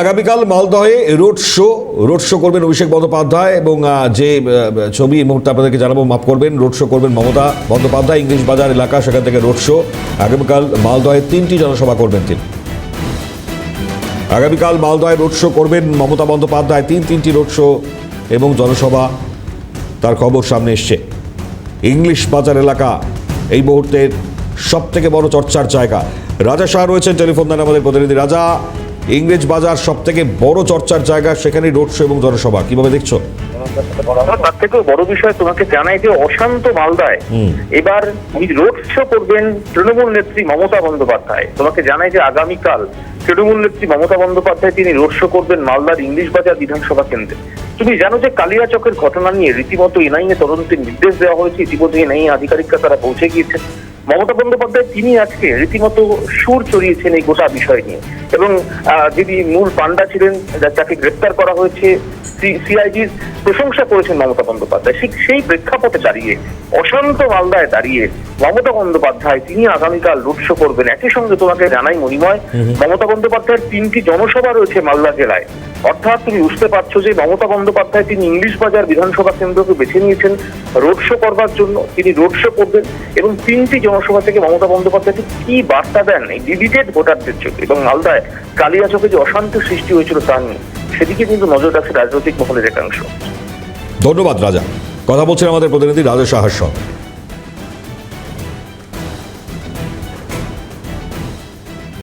আগামীকাল মালদহে road show করবেন অভিষেক বন্দ্যোপাধ্যায় এবং যে ছবি এই মুহূর্তে আপনাদেরকে জানাবো, মাফ করবেন, রোড শো করবেন মমতা বন্দ্যোপাধ্যায় ইংলিশ বাজার এলাকা, সেখান থেকে রোড শো। আগামীকাল মালদহে 3টি জনসভা করবেন তিনি। আগামীকাল মালদহে রোড শো করবেন মমতা বন্দ্যোপাধ্যায়, তিনটি রোড শো এবং জনসভা তার খবর সামনে এসছে। ইংলিশ বাজার এলাকা এই মুহূর্তের সব থেকে বড় চর্চার জায়গা। রাজা শাহ রয়েছেন টেলিফোন লাইনে, আমাদের প্রতিনিধি। রাজা, ইংরেজ বাজার সব থেকে বড় চর্চার জায়গা, সেখানে রোড শো এবং জনসভা, কিভাবে দেখছো? তার থেকেও বড় বিষয় তোমাকে জানাই যে অশান্ত মালদায় এবার রোড শো করবেন তৃণমূল নেত্রী মমতা বন্দ্যোপাধ্যায়। তোমাকে জানাই যে আগামীকাল তৃণমূল নেত্রী মমতা বন্দ্যোপাধ্যায় তিনি রোড শো করবেন মালদার ইংলিশ বাজার বিধানসভা কেন্দ্রে। তুমি জানো যে কালিয়াচকের ঘটনা নিয়ে রীতিমতো এনআইএ তদন্তের নির্দেশ দেওয়া হয়েছে, ইতিমধ্যে এনআইএ আধিকারিকরা তারা পৌঁছে গিয়েছেন। মমতা বন্দ্যোপাধ্যায় তিনি আজকে রীতিমতো সুর চড়িয়েছেন এই গোটা বিষয় নিয়ে, এবং যিনি মূল পান্ডা ছিলেন যাকে গ্রেপ্তার করা হয়েছে সিআইডির প্রশংসা করেছেন মমতা বন্দ্যোপাধ্যায়। সেই প্রেক্ষাপটে দাঁড়িয়ে অশান্ত মালদায় দাঁড়িয়ে মমতা বন্দ্যোপাধ্যায় তিনি আগামীকাল রোড শো করবেন। একই সঙ্গে তোমাকে জানাই মণিময়, মমতা বন্দ্যোপাধ্যায়ের 3টি জনসভা রয়েছে মালদা জেলায়। অর্থাৎ তুমি বুঝতে পারছো যে মমতা বন্দ্যোপাধ্যায় তিনি ইংলিশ বাজার বিধানসভা কেন্দ্রকে বেছে নিয়েছেন রোড শো করবার জন্য। তিনি রোড শো করবেন এবং 3টি জনসভা থেকে মমতা বন্দ্যোপাধ্যায় কি বার্তা দেন এই ডিলিটেড ভোটারদের জন্য, এবং মালদায় কালিয়াচকে যে অশান্তি সৃষ্টি হয়েছিল তা নিয়ে, সেদিকে কিন্তু নজর রাখছে রাজনৈতিক মহলের একাংশ। ধন্যবাদ রাজা। কথা বলছেন আমাদের প্রতিনিধি রাজা শাহর।